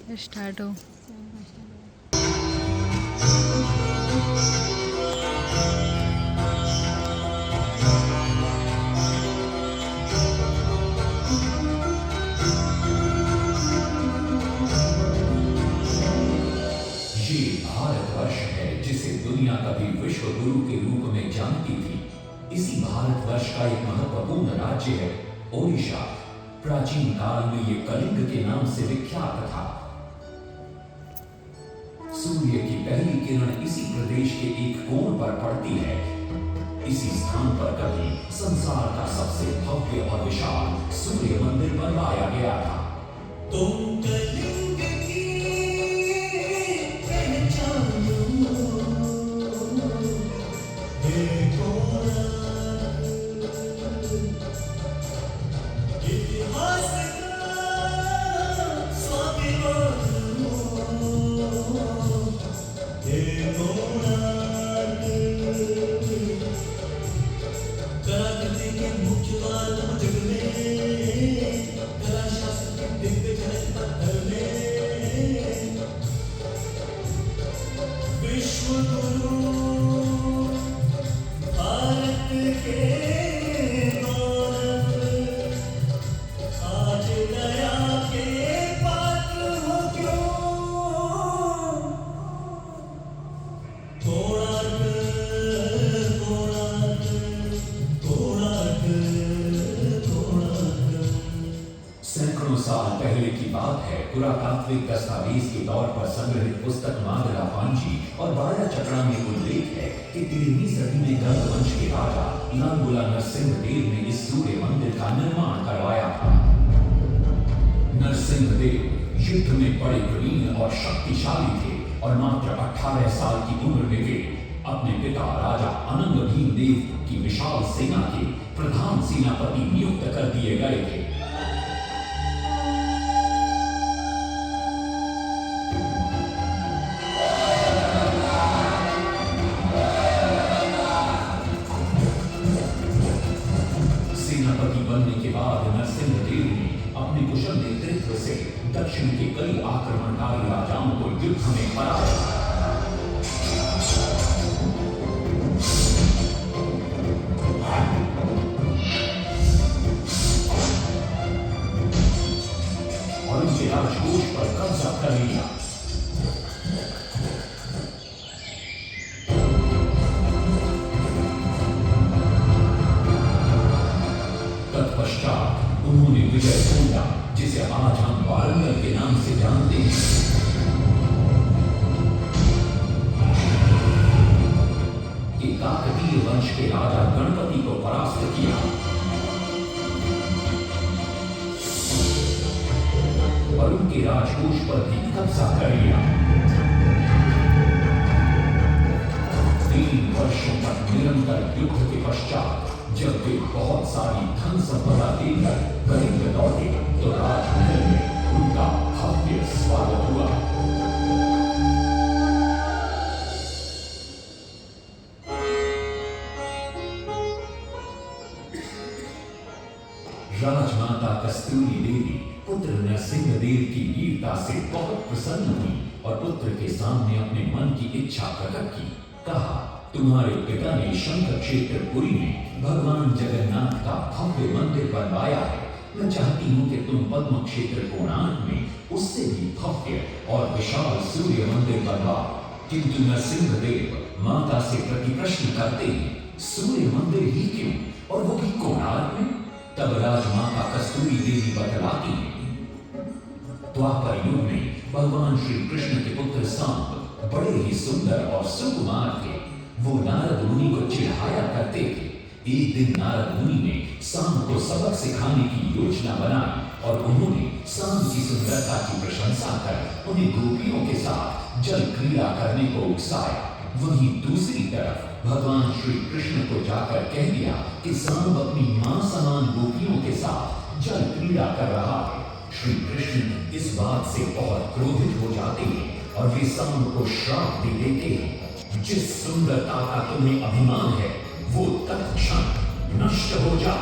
Start हो। ये भारतवर्ष है जिसे दुनिया कभी विश्व गुरु के रूप में जानती थी। इसी भारतवर्ष का एक महत्वपूर्ण राज्य है ओडिशा। प्राचीन काल में ये कलिंग के नाम से विख्यात था। सूर्य की पहली किरण इसी प्रदेश के एक कोण पर पड़ती है। इसी स्थान पर कभी संसार का सबसे भव्य और विशाल सूर्य मंदिर बनवाया गया था। तुम कलिंग की पहचानो, देखो इतिहास का स्वाभिमान हो, देखो कराटे के मुख्य मानव जग में, कला शास्त्र के दिग्गज पत्थर में, विश्व गुरु भारत के गौरव, आज दया के पात्र हो क्यों, कोणार्क कोणार्क कोणार्क कोणार्क। सैकड़ों साल पहले की बात है। पुरातात्विक दस्तावेज के तौर पर संग्रहित पुस्तक मागला पांची और बाड़ा चकड़ा में उल्लेख है कि 13वीं सदी में गंग वंश के राजा लांगुला नरसिंह देव ने इस सूर्य मंदिर का निर्माण करवाया था। नरसिंह देव युद्ध में बड़े प्रवीण और शक्तिशाली थे और मात्र 18 साल की उम्र में वे अपने पिता राजा अनंग भीम देव की विशाल सेना के प्रधान सेनापति नियुक्त कर दिए गए थे। सेनापति बनने के बाद नरसिंह देव ने अपने कुशल नेतृत्व से दक्षिण के कई आक्रमणकारी राजाओं को युद्ध में हराया। और उनके राजकोष पर कब्जा कर लिया। तत्पश्चात उन्होंने विजय ढूंढा, जिसे आज हम वारंगल के नाम से जानते हैं। कि काकतीय वंश के राजा गणपति को परास्त किया और उनके राजकोष पर भी कब्जा कर लिया। 3 वर्षों तक निरंतर युद्ध के पश्चात जब वे बहुत सारी धन संपदा देकर कलिंग लौटे तो राजमहल में उनका भव्य स्वागत हुआ। राजमाता कस्तूरी देवी पुत्र नरसिंह देव की वीरता से बहुत प्रसन्न हुई और पुत्र के सामने अपने मन की इच्छा प्रकट की। कहा, तुम्हारे पिता ने शंकर क्षेत्र पुरी में भगवान जगन्नाथ का भव्य मंदिर बनवाया है। मैं चाहती हूँ कि तुम पद्म क्षेत्र कोणार्क में उससे भी भव्य और विशाल सूर्य मंदिर बनवाओ। किंतु नरसिंह देव माता से प्रति प्रश्न करते हैं, सूर्य मंदिर ही क्यों, और वो भी कोणार्क में? तब राजमाता कस्तूरी देवी बतलाती है, द्वापर युग में भगवान श्री कृष्ण के पुत्र सांब बड़े ही सुंदर और सुकुमार थे। वो नारद मुनि को चिढ़ाया करते थे। एक दिन नारद मुनि ने सांब को सबक सिखाने की योजना बनाई और उन्होंने सांब की सुंदरता की प्रशंसा कर उन्हें गोपियों के साथ जल क्रीड़ा करने को उकसाया। वहीं दूसरी तरफ भगवान श्री कृष्ण को जाकर कह दिया कि सांब अपनी मां समान गोपियों के साथ जल क्रीड़ा कर रहा है। श्री कृष्ण इस बात से बहुत क्रोधित हो जाते हैं और वे सांब को श्राप दे देते हैं, जिस सुंदरता का तुम्हें अभिमान है वो तत्क्षण नष्ट हो जा।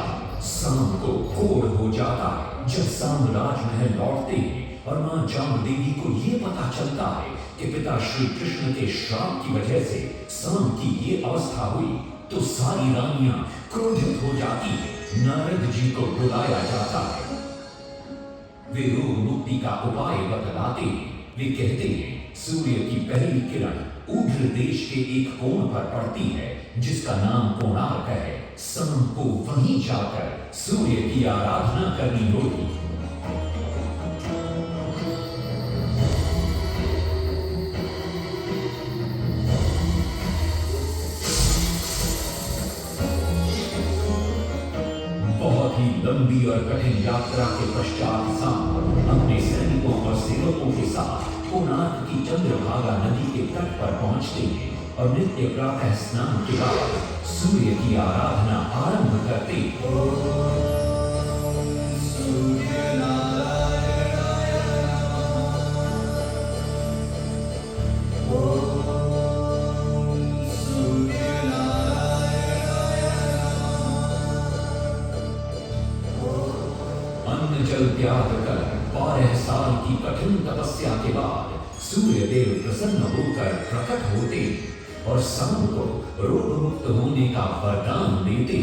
सांब को घोर हो जाता है। जब सांब राजमहल लौटते हैं और मां जामदेवी को ये पता चलता है कि पिता श्री कृष्ण के श्राप की वजह से सांब की ये अवस्था हुई, तो सारी रानियां क्रोधित हो जाती है। नारद जी को बुलाया जाता है। वे रोग मुक्ति का उपाय बतलाते हैं। वे कहते हैं सूर्य की पहली किरण ऊर्ध्व देश के एक कोण पर पड़ती है जिसका नाम कोणार्क है। शाम को वहीं जाकर सूर्य की आराधना करनी होगी। बहुत ही लंबी और कठिन यात्रा के पश्चात सांब अपने सैनिकों और सेवकों के साथ कोणार्क की चंद्रभागा नदी के तट पर पहुंचते हैं और नित्य प्रातः स्नान के बाद सूर्य की आराधना आरंभ करते हैं। अन्न जल त्याग कर 12 साल की कठिन तपस्या के बाद सूर्य देव प्रसन्न होकर प्रकट होते और शाम को रोग मुक्त होने का वरदान देते।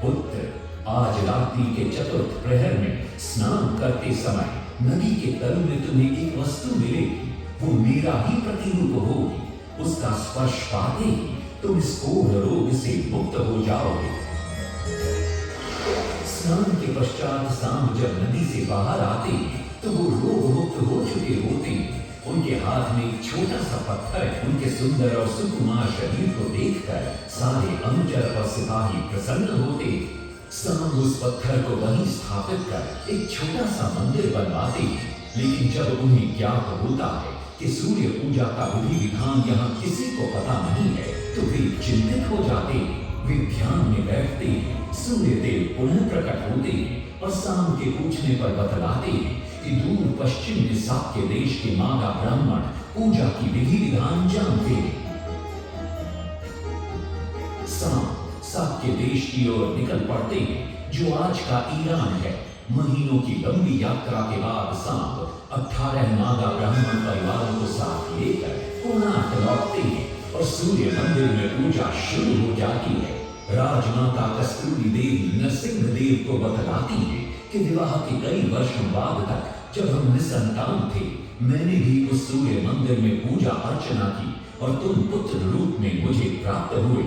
पुत्र, आज रात्रि के चतुर्थ प्रहर में स्नान करते समय नदी के तल में तुम्हें एक वस्तु मिलेगी। वो मेरा ही प्रतिरूप होगी। उसका स्पर्श पाते ही तुम इस कोढ़ रोग से मुक्त हो जाओगे। स्नान के पश्चात सांब जब नदी से बाहर आते हैं तो वो रोग मुक्त हो चुके होते हैं। उनके हाथ में एक छोटा सा पत्थर उनके सुंदर और सुकुमार शरीर को देखकर सारे अनुचर और सिपाही प्रसन्न होते। सांब उस पत्थर को वहीं स्थापित कर एक छोटा सा मंदिर बनवाते हैं। लेकिन जब उन्हें ज्ञात होता है कि सूर्य पूजा का विधि विधान यहाँ किसी को पता नहीं है तो वे चिंतित हो जाते हैं। वे ध्यान में बैठते हैं। सूर्य देव पुनः प्रकट होते हैं और शाम के पूछने पर बतलाते हैं कि दूर पश्चिम में साक्य देश के मागा ब्राह्मण पूजा की विधि विधान जानते हैं। शाम साक्य देश की ओर निकल पड़ते हैं जो आज का ईरान है। महीनों की लंबी यात्रा के बाद सांब 18 नागा ब्राह्मण परिवारों को साथ लेकर कोणार्क लौटते हैं और सूर्य मंदिर में पूजा शुरू हो जाती है। राजमाता कस्तूरी देवी नरसिंह देव को बतलाती है कि विवाह के कई वर्षों बाद तक जब हम निसंतान थे, मैंने भी उस सूर्य मंदिर में पूजा अर्चना की और तुम पुत्र रूप में मुझे प्राप्त हुए।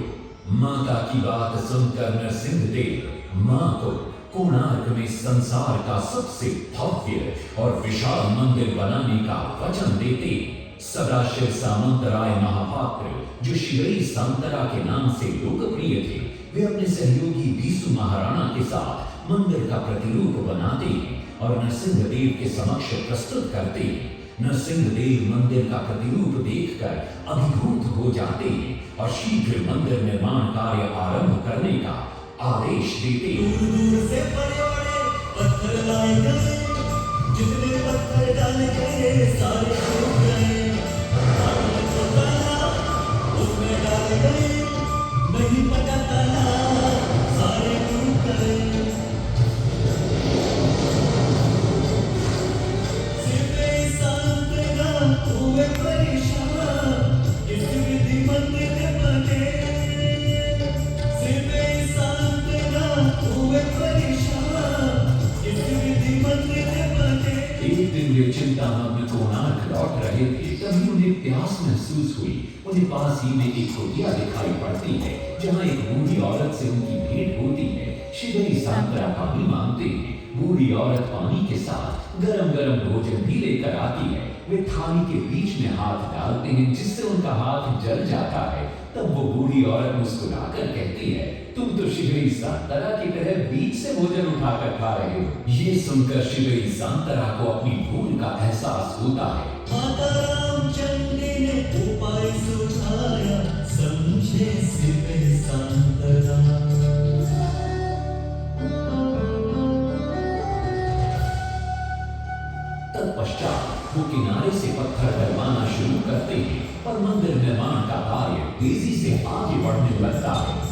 माता की बात सुनकर नरसिंह देव मां को कोणार्क में संसार का सबसे भव्य और विशाल मंदिर बनाने का वचन देते। सदाशिव सामंतराय महापात्र, जो शिवई सांतरा के नाम से लोकप्रिय थे, वे अपने सहयोगी बीसु महाराणा के साथ मंदिर का प्रतिरूप बनाते हैं और नरसिंह देव के समक्ष प्रस्तुत करते हैं। नरसिंह देव मंदिर का प्रतिरूप देखकर अभिभूत हो जाते हैं और शीघ्र मंदिर निर्माण कार्य आरंभ करने का आदेश देते हैं। दूर से बड़े-बड़े पत्थर लाए गए, जितने पत्थर डाले गए सारे टूट गए। आपने जो डाला उसमें डाले गए, नहीं पता डाला सारे टूट गए। सिर्फ इंसान तेरा हुए परेशान, किस विधि मंदिर बने। सिर्फ इंसान तेरा हुए परेशान, किस विधि मंदिर बने। एक दिन वे चिंतामग्न कोणार्क लौट रहे थे, तभी उन्हें प्यास महसूस हुई। उन्हें पास ही में एक कुटिया दिखाई पड़ती है जहाँ एक बूढ़ी औरत से उनकी भेंट होती है। शिवई सांतरा पानी मांगते हैं। बूढ़ी औरत पानी के साथ गरम गरम भोजन भी लेकर आती है। वे थाली के बीच में हाथ डालते हैं जिससे उनका हाथ जल जाता है। तब वो बूढ़ी औरत मुस्कुराकर कहती है, तुम तो शिवई सांतरा की तरह बीच से भोजन उठाकर खा रहे हो। ये सुनकर शिवई सांतरा को अपनी भूल का एहसास होता है। माता रामचंद्र ने उपाय सुझाया, समझे सिर्फ सांतरा। तत्पश्चात वो किनारे से पत्थर डलवाना शुरू करते हैं और मंदिर निर्माण का कार्य तेजी से आगे बढ़ने लगता है।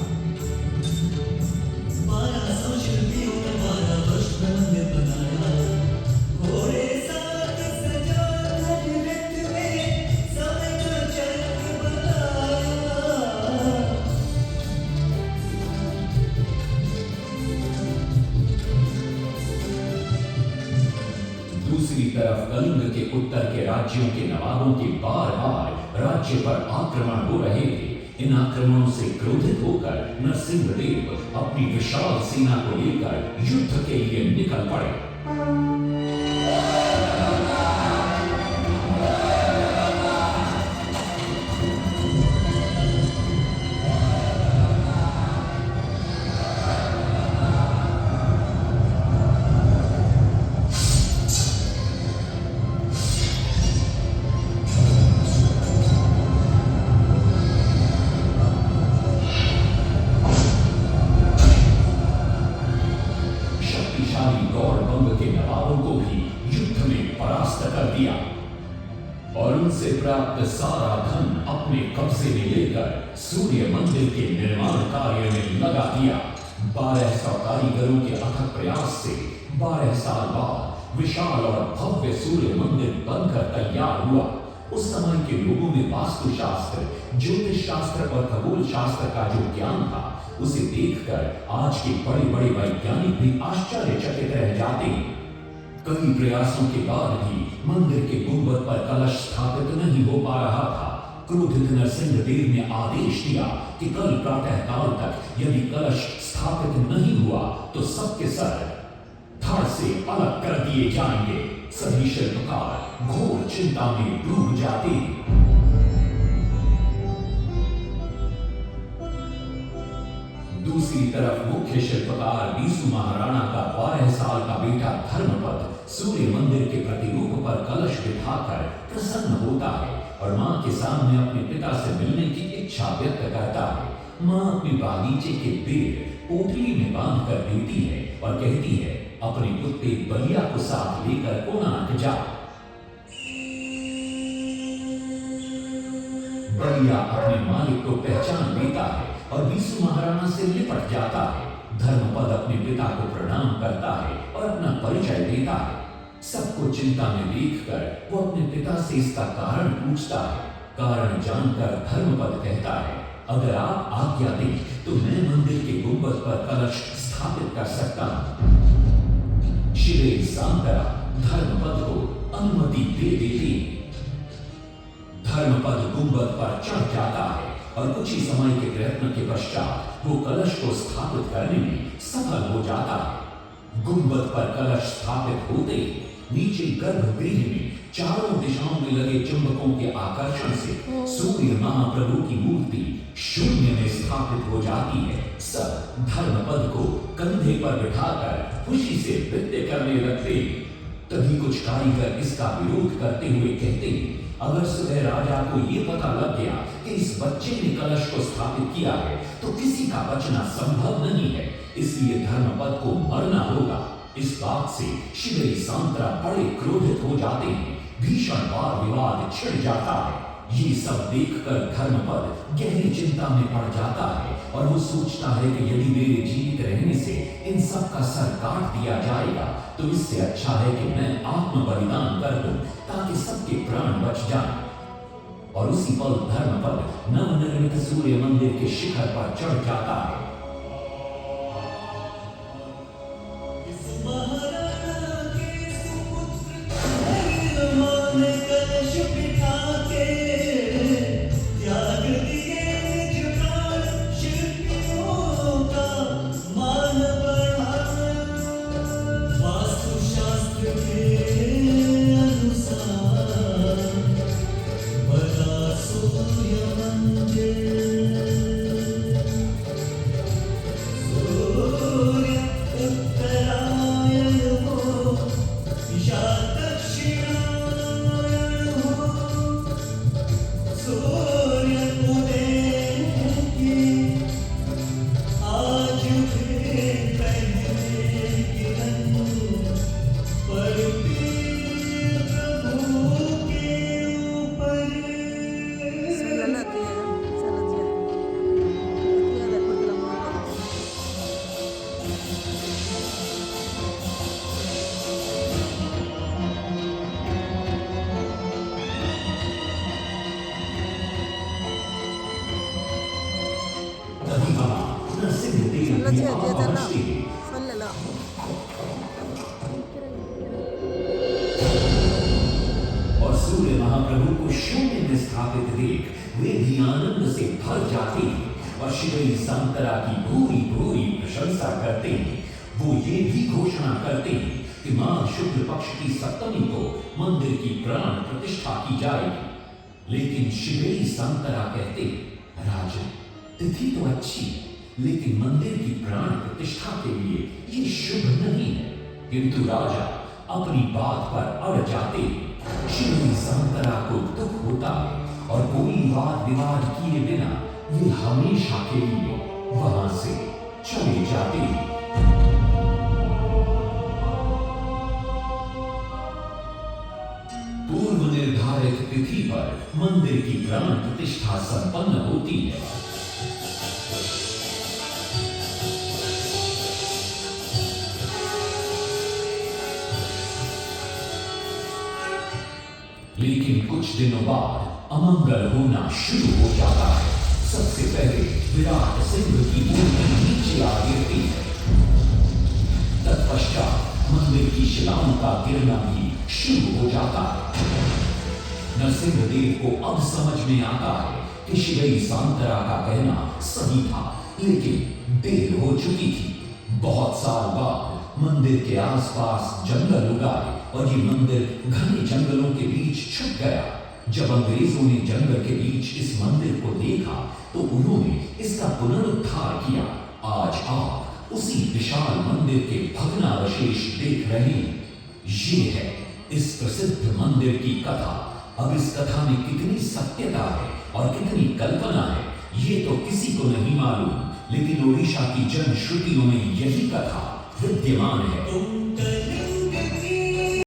1200 शिल्पियों ने 12 वर्ष में मंदिर बनाया। घोड़े साथ उत्तर के राज्यों के नवाबों के बार बार राज्य पर आक्रमण हो रहे थे। इन आक्रमणों से क्रोधित होकर नरसिंहदेव अपनी विशाल सेना को लेकर युद्ध के लिए निकल पड़े। शक्तिशाली गौड़बंग के नवाबों को भी युद्ध में परास्त कर दिया और उनसे प्राप्त सारा धन अपने कब्जे में लेकर सूर्य मंदिर के निर्माण कार्य में लगा दिया। 1200 कारीगरों के अथक प्रयास से 12 साल बाद विशाल और भव्य सूर्य मंदिर बनकर तैयार हुआ। उस समय के लोगों में वास्तुशास्त्र, ज्योतिष शास्त्र और खगोल शास्त्र का जो ज्ञान था, उसे देखकर आज के बड़े बड़े वैज्ञानिक भी आश्चर्यचकित रह जाते हैं। कई प्रयासों के बाद भी मंदिर के गुंबद पर कलश स्थापित नहीं हो पा रहा था। क्रोधित नरसिंहदेव ने आदेश दिया कि कल प्रातः काल तक यदि कलश स्थापित नहीं हुआ तो सबके सर धड़ से अलग कर दिए जाएंगे। सभी शिल्पकार घोर चिंता में डूब जाते। दूसरी तरफ मुख्य शिल्पकार बीसू महाराणा का 12 साल का बेटा धर्मपद सूर्य मंदिर के प्रतिरूप पर कलश बिठाकर प्रसन्न होता है और मां के सामने अपने पिता से मिलने की इच्छा व्यक्त करता है। मां अपने बागीचे के पेड़ पोटली में बांध कर देती है और कहती है, अपने कुत्ते बलिया को साथ लेकर कोणार्क जा। बलिया अपने मालिक को पहचान लेता है और बीसू महाराणा से लिपट जाता है। धर्मपद अपने पिता को प्रणाम करता है और अपना परिचय देता है। सबको चिंता में देखकर वो अपने पिता से इसका कारण पूछता है। कारण जानकर धर्मपद कहता है, अगर आप आज्ञा दें तो मैं मंदिर के गुंबद पर कलश स्थापित कर सकता हूं। श्री सांतरा धर्मपद को अनुमति दे देती। धर्मपद गुंबद पर चढ़ जाता है और कुछ ही समय के प्रयत्न के पश्चात वो कलश को स्थापित करने में सफल हो जाता है। गुंबद पर कलश स्थापित होते ही नीचे गर्भगृह में चारों दिशाओं में लगे चुंबकों के आकर्षण से सूर्य महाप्रभु की मूर्ति शून्य में स्थापित हो जाती है। सब धर्मपद को कंधे पर बिठाकर खुशी से नृत्य करने लगते। तभी कुछ कारीगर इसका विरोध करते हुए कहते हैं, अगर सुबह राजा को ये पता लग गया कि इस बच्चे ने कलश को स्थापित किया है तो किसी का बचना संभव नहीं है, इसलिए धर्मपद को मरना होगा। इस बात से श्री सांतरा बड़े क्रोधित हो जाते हैं। भीषण वाद विवाद छिड़ जाता है। ये सब देखकर धर्मपद गहरी चिंता में पड़ जाता है और वो सोचता है कि यदि मेरे जीवित रहने से इन सब का सर काट दिया जाएगा तो इससे अच्छा है कि मैं आत्म बलिदान कर दूं ताकि सबके प्राण बच जाएं। और उसी पल धर्मपद नवनिर्मित सूर्य मंदिर के शिखर पर चढ़ जाता है। सूर्य महाप्रभु को शून्य में स्थापित देख वे भी आनंद से भर जाते हैं और श्री शंकरा की भूरी भूरी प्रशंसा करते हैं। वो ये भी घोषणा करते हैं कि मां शुक्ल पक्ष की सप्तमी को मंदिर की प्राण प्रतिष्ठा की जाएगी। लेकिन श्री शंकरा कहते हैं, राजन तिथि तो अच्छी है, लेकिन मंदिर की प्राण प्रतिष्ठा के लिए ये शुभ नहीं है। किंतु राजा अपनी बात पर अड़ जाते हैं। श्री शंकरा को दुख होता है और कोई वाद विवाद किए बिना वे हमेशा के लिए वहां से चले जाते हैं। पूर्व निर्धारित तिथि पर मंदिर की प्राण प्रतिष्ठा संपन्न होती है। लेकिन कुछ दिनों बाद अमंगल होना शुरू हो जाता है। सबसे पहले विराट सिंह की मूर्ति नीचे आ गिरती है। तत्पश्चात मंदिर की शिलाओं का गिरना भी शुरू हो जाता है। नरसिंहदेव को अब समझ में आता है कि श्री शंकरा का कहना सही था, लेकिन देर हो चुकी थी। बहुत साल बाद मंदिर के आसपास जंगल उगाए और ये मंदिर घने जंगलों के बीच छुप गया। जब अंग्रेजों ने जंगल के बीच इस मंदिर को देखा तो उन्होंने इसका पुनरुद्धार किया। आज आप उसी विशाल मंदिर के भग्नावशेष देख रहे हैं। ये है इस प्रसिद्ध मंदिर की कथा। अब इस कथा में कितनी सत्यता है और कितनी कल्पना है, ये तो किसी को नहीं मालूम, लेकिन ओडिशा की जनश्रुतियों में यही कथा विद्यमान है।